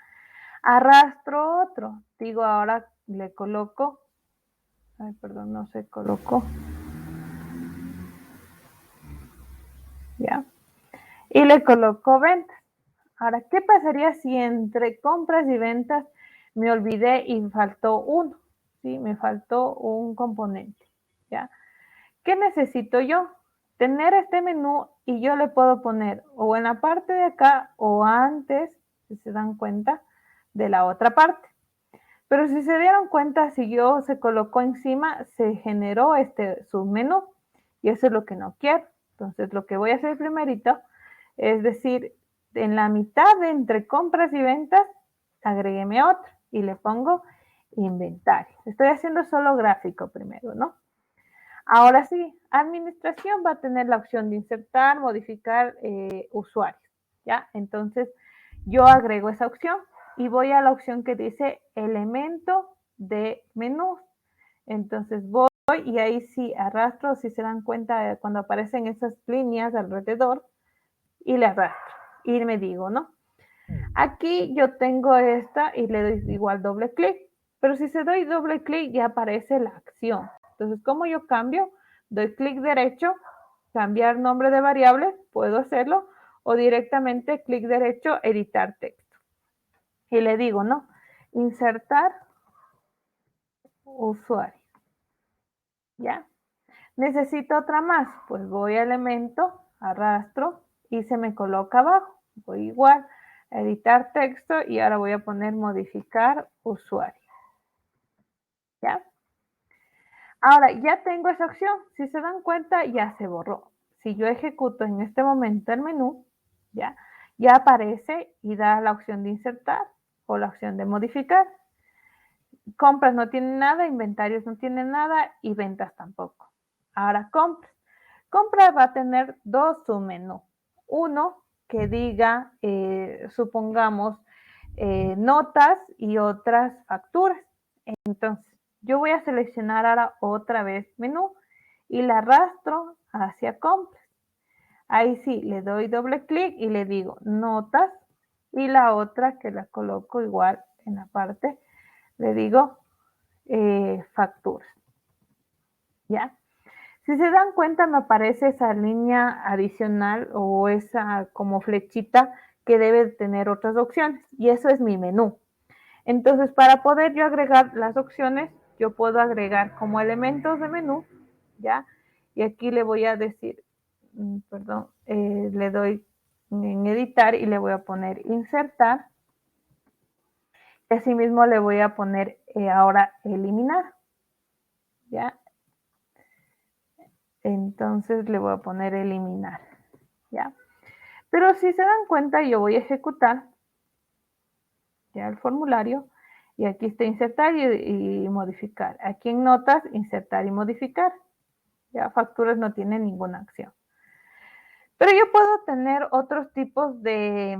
Arrastro otro. Digo, ahora le coloco, ay, perdón, no se colocó, ¿ya? Y le coloco ventas. Ahora, ¿qué pasaría si entre compras y ventas me olvidé y faltó uno? ¿Sí? Me faltó un componente, ¿ya? ¿Qué necesito yo? Tener este menú y yo le puedo poner o en la parte de acá o antes, si se dan cuenta, de la otra parte. Pero si se dieron cuenta, si yo se colocó encima, se generó este submenú y eso es lo que no quiero. Entonces, lo que voy a hacer primerito es decir, en la mitad de entre compras y ventas, agrégueme otro y le pongo inventario. Estoy haciendo solo gráfico primero, ¿no? Ahora sí, administración va a tener la opción de insertar, modificar usuarios, ¿ya? Entonces, yo agrego esa opción y voy a la opción que dice elemento de menú. Entonces voy y ahí sí arrastro, si se dan cuenta cuando aparecen esas líneas alrededor, y le arrastro y me digo, ¿no? Aquí yo tengo esta y le doy igual doble clic, pero si se doy doble clic ya aparece la acción. Entonces, ¿cómo yo cambio? Doy clic derecho, cambiar nombre de variable, puedo hacerlo, o directamente clic derecho, editar texto. Y le digo, ¿no? Insertar usuario. ¿Ya? Necesito otra más, pues voy a elemento, arrastro y se me coloca abajo. Voy igual a editar texto y ahora voy a poner modificar usuario. ¿Ya? Ahora ya tengo esa opción. Si se dan cuenta, ya se borró. Si yo ejecuto en este momento el menú, ya aparece y da la opción de insertar o la opción de modificar. Compras no tiene nada, inventarios no tienen nada y ventas tampoco. Ahora compras. Compras va a tener dos submenús. Uno que diga, supongamos, notas y otras facturas. Entonces, yo voy a seleccionar ahora otra vez menú y la arrastro hacia compras. Ahí sí, le doy doble clic y le digo notas y la otra que la coloco igual en la parte, le digo facturas. ¿Ya? Si se dan cuenta, me aparece esa línea adicional o esa como flechita que debe tener otras opciones y eso es mi menú. Entonces, para poder yo agregar las opciones, yo puedo agregar como elementos de menú, ¿ya? Y aquí le voy a decir, perdón, le doy en editar y le voy a poner insertar. Y asimismo le voy a poner ahora eliminar, ¿ya? Entonces le voy a poner eliminar, ¿ya? Pero si se dan cuenta, yo voy a ejecutar ya el formulario y aquí está insertar y modificar. Aquí en notas, insertar y modificar. Ya facturas no tienen ninguna acción. Pero yo puedo tener otros tipos de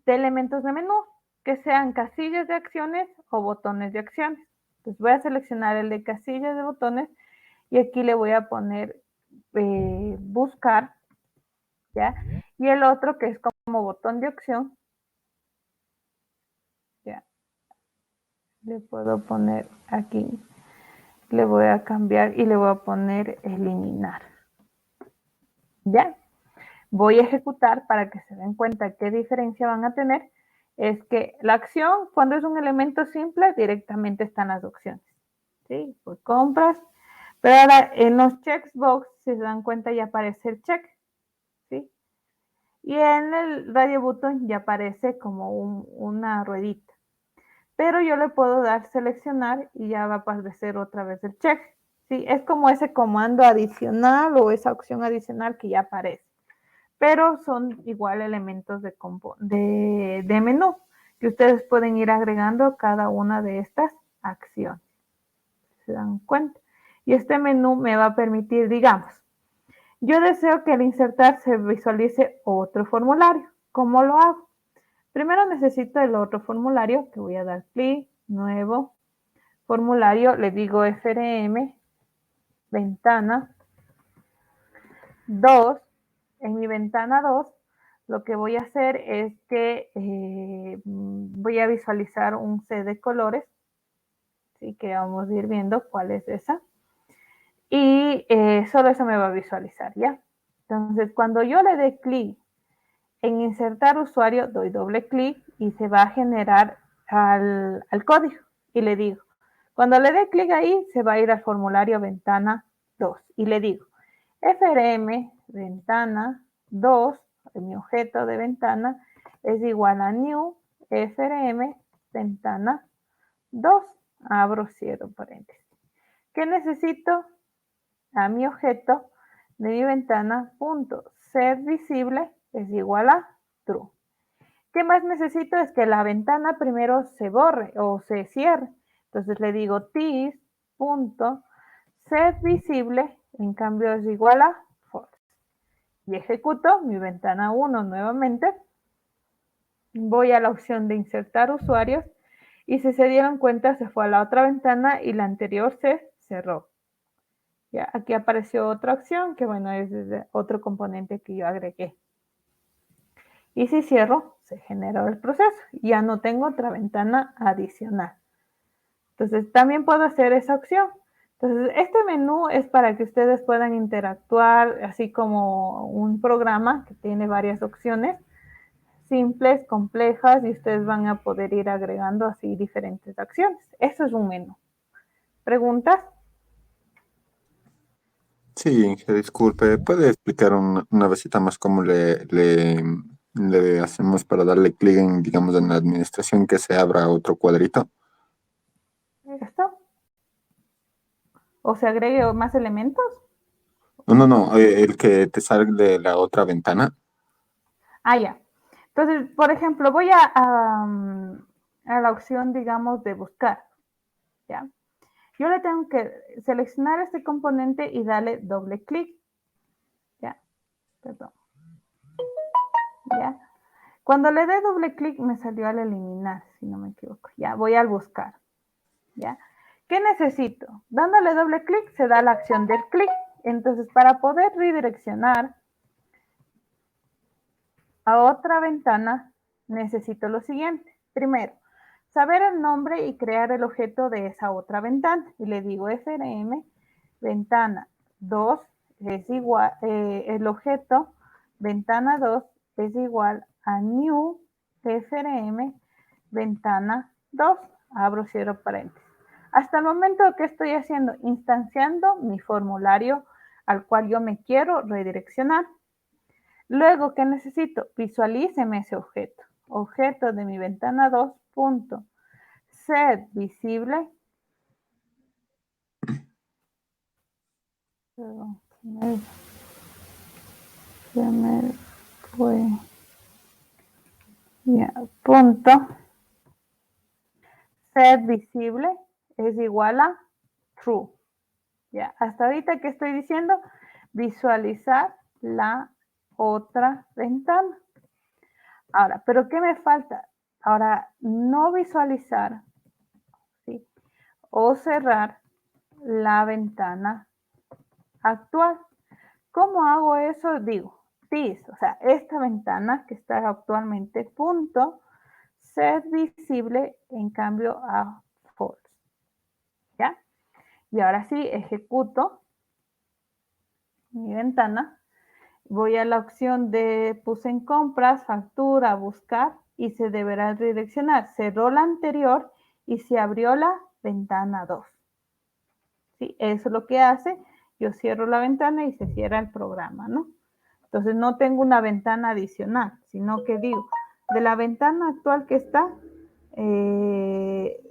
elementos de menú que sean casillas de acciones o botones de acciones. Entonces voy a seleccionar el de casillas de botones y aquí le voy a poner buscar, ¿ya? Y el otro que es como botón de opción, ¿ya? Le puedo poner aquí, le voy a cambiar y le voy a poner eliminar, ¿ya? Voy a ejecutar para que se den cuenta qué diferencia van a tener. Es que la acción, cuando es un elemento simple, directamente están las opciones, ¿sí? Por compras. Pero ahora en los checkbox, si se dan cuenta, ya aparece el check, ¿sí? Y en el radio button ya aparece como una ruedita. Pero yo le puedo dar seleccionar y ya va a aparecer otra vez el check, ¿sí? Es como ese comando adicional o esa opción adicional que ya aparece. Pero son igual elementos de menú que ustedes pueden ir agregando cada una de estas acciones. ¿Se dan cuenta? Y este menú me va a permitir, digamos, yo deseo que al insertar se visualice otro formulario. ¿Cómo lo hago? Primero necesito el otro formulario, que voy a dar clic, nuevo formulario, le digo FRM, ventana 2. En mi ventana 2, lo que voy a hacer es que voy a visualizar un set de colores, así que vamos a ir viendo cuál es esa. Y solo eso me va a visualizar, ¿ya? Entonces, cuando yo le dé clic en insertar usuario, doy doble clic y se va a generar al código. Y le digo, cuando le dé clic ahí, se va a ir al formulario ventana 2. Y le digo, FRM ventana 2, mi objeto de ventana, es igual a new FRM ventana 2. Abro, cierro paréntesis. ¿Qué necesito? A mi objeto de mi ventana punto ser visible es igual a true. ¿Qué más necesito? Es que la ventana primero se borre o se cierre. Entonces le digo this punto ser visible, en cambio es igual a false. Y ejecuto mi ventana 1 nuevamente. Voy a la opción de insertar usuarios y si se dieron cuenta se fue a la otra ventana y la anterior se cerró. Ya, aquí apareció otra opción que bueno es otro componente que yo agregué. Y si cierro, se generó el proceso. Ya no tengo otra ventana adicional. Entonces también puedo hacer esa opción. Entonces este menú es para que ustedes puedan interactuar así como un programa que tiene varias opciones simples, complejas y ustedes van a poder ir agregando así diferentes acciones. Eso es un menú. ¿Preguntas? Sí, Inge, disculpe, ¿puede explicar una vecita más cómo le hacemos para darle clic en, digamos, en la administración que se abra otro cuadrito? ¿Esto? ¿O se agregue más elementos? No, no, no, el que te sale de la otra ventana. Ah, ya. Entonces, por ejemplo, voy a la opción, digamos, de buscar, ¿ya? Yo le tengo que seleccionar este componente y darle doble clic, ¿ya? Perdón, ¿ya? Cuando le dé doble clic me salió al eliminar, si no me equivoco. Ya, voy al buscar, ¿ya? ¿Qué necesito? Dándole doble clic se da la acción del clic. Entonces, para poder redireccionar a otra ventana, necesito lo siguiente. Primero, saber el nombre y crear el objeto de esa otra ventana. Y le digo FRM, ventana 2 es igual, el objeto ventana 2 es igual a new FRM ventana 2. Abro, cierro paréntesis. Hasta el momento que estoy haciendo, instanciando mi formulario al cual yo me quiero redireccionar. Luego, ¿qué necesito? Visualíceme ese objeto. Objeto de mi ventana 2, punto. Set visible. Perdón, se me fue. Ya, punto. Set visible es igual a true. Ya, hasta ahorita que estoy diciendo, visualizar la otra ventana. Ahora, ¿pero qué me falta? Ahora, no visualizar, ¿sí? O cerrar la ventana actual. ¿Cómo hago eso? Digo, this, o sea, esta ventana que está actualmente punto, ser visible en cambio a false, ¿ya? Y ahora sí, ejecuto mi ventana, voy a la opción de puse en compras, factura, buscar y se deberá redireccionar. Cerró la anterior y se abrió la ventana 2. ¿Sí? Eso es lo que hace. Yo cierro la ventana y se cierra el programa, ¿no? Entonces no tengo una ventana adicional, sino que digo, de la ventana actual que está,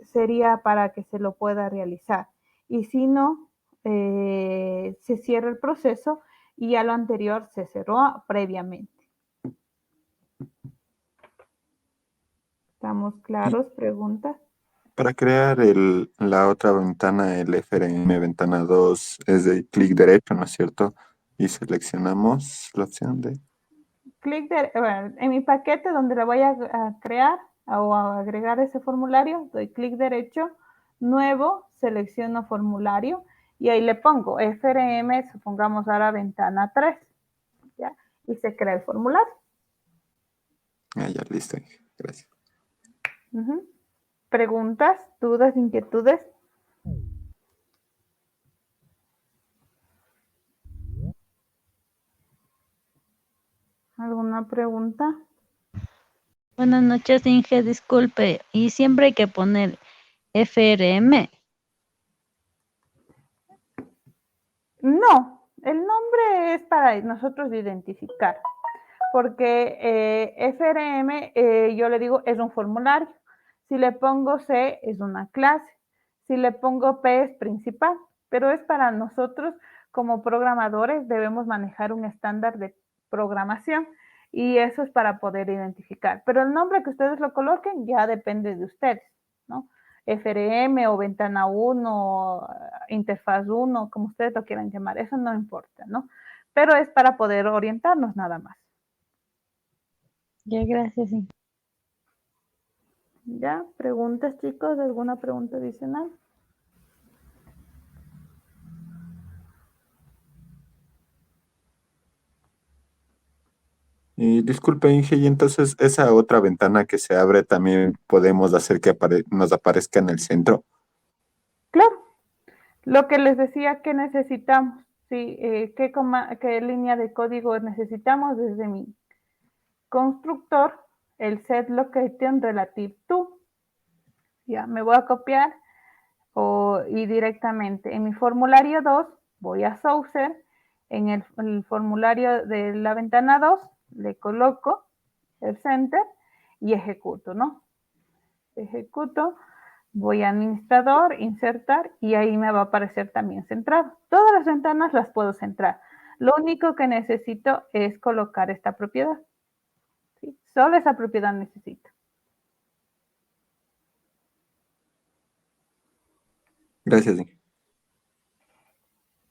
sería para que se lo pueda realizar. Y si no, se cierra el proceso y ya lo anterior se cerró previamente. ¿Estamos claros? ¿Preguntas? Para crear la otra ventana, el FRM ventana 2 es de clic derecho, ¿no es cierto? Y seleccionamos la opción de... Bueno, en mi paquete donde le voy a crear o a agregar ese formulario, doy clic derecho, nuevo, selecciono formulario y ahí le pongo FRM, supongamos ahora ventana 3, ¿ya? Y se crea el formulario. Ah, ya, listo. Gracias. ¿Preguntas, dudas, inquietudes? ¿Alguna pregunta? Buenas noches, Inge, disculpe. ¿Y siempre hay que poner FRM? No, el nombre es para nosotros identificar, porque FRM, yo le digo, es un formulario. Si le pongo C, es una clase. Si le pongo P, es principal. Pero es para nosotros, como programadores, debemos manejar un estándar de programación. Y eso es para poder identificar. Pero el nombre que ustedes lo coloquen ya depende de ustedes, ¿no? FRM o ventana 1, interfaz 1, como ustedes lo quieran llamar, eso no importa, ¿no? Pero es para poder orientarnos nada más. Ya, gracias, Inge. ¿Ya? ¿Preguntas, chicos? ¿Alguna pregunta adicional? Y disculpe, Inge, y entonces esa otra ventana que se abre también podemos hacer que nos aparezca en el centro. Claro. Lo que les decía que necesitamos, ¿sí? ¿Qué línea de código necesitamos? Desde mi constructor, el setLocation relative to. Ya, me voy a copiar y directamente en mi formulario 2 voy a Saucer, en el formulario de la ventana 2 le coloco el center y ejecuto, ¿no? Ejecuto, voy a administrador, insertar y ahí me va a aparecer también centrado. Todas las ventanas las puedo centrar. Lo único que necesito es colocar esta propiedad. ¿Sí? Solo esa propiedad necesito. Gracias, Inge.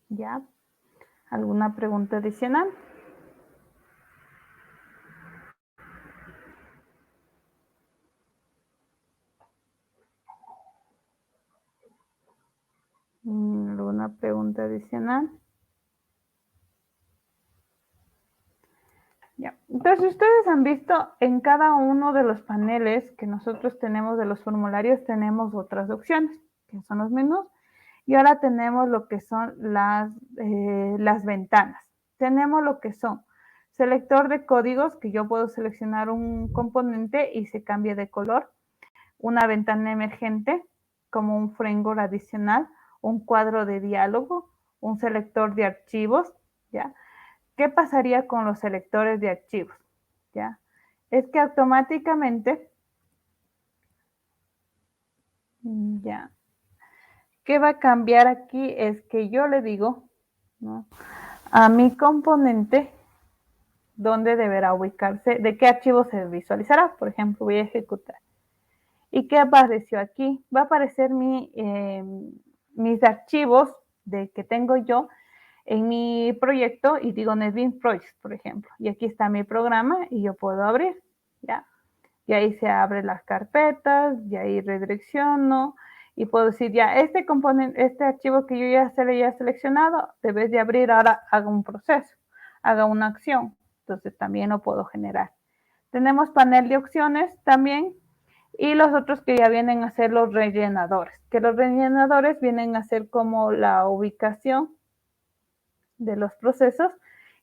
¿Ya? ¿Alguna pregunta adicional? ¿Alguna pregunta adicional? Ya. Entonces, ustedes han visto en cada uno de los paneles que nosotros tenemos de los formularios, tenemos otras opciones, que son los menús, y ahora tenemos lo que son las ventanas. Tenemos lo que son selector de códigos, que yo puedo seleccionar un componente y se cambia de color, una ventana emergente, como un framework adicional, un cuadro de diálogo, un selector de archivos, ¿ya? ¿Qué pasaría con los selectores de archivos? ¿Ya? Es que automáticamente, ya, ¿qué va a cambiar aquí? Es que yo le digo, ¿no?, a mi componente dónde deberá ubicarse, de qué archivo se visualizará. Por ejemplo, voy a ejecutar. ¿Y qué apareció aquí? Va a aparecer mis archivos que tengo yo en mi proyecto y digo NetBeans Projects, por ejemplo. Y aquí está mi programa y yo puedo abrir, ¿ya? Y ahí se abren las carpetas, y ahí redirecciono y puedo decir, ya, este componente, este archivo que yo ya se le haya seleccionado, debes de abrir, ahora hago un proceso. haga una acción. Entonces también lo puedo generar. Tenemos panel de opciones también y los otros que ya vienen a ser los rellenadores, que los rellenadores vienen a ser como la ubicación de los procesos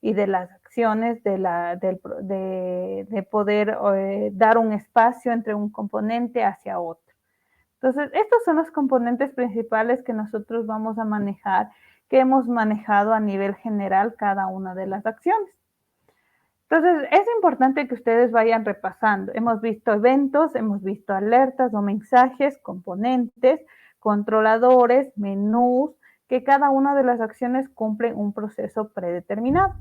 y de las acciones de poder dar un espacio entre un componente hacia otro. Entonces, estos son los componentes principales que nosotros vamos a manejar, que hemos manejado a nivel general cada una de las acciones. Entonces, es importante que ustedes vayan repasando. Hemos visto eventos, hemos visto alertas o mensajes, componentes, controladores, menús, que cada una de las acciones cumple un proceso predeterminado.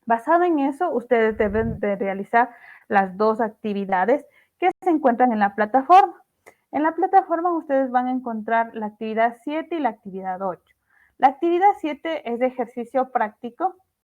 Basado en eso, ustedes deben de realizar las dos actividades que se encuentran en la plataforma. En la plataforma ustedes van a encontrar la actividad 7 y la actividad 8. La actividad 7 es de ejercicio práctico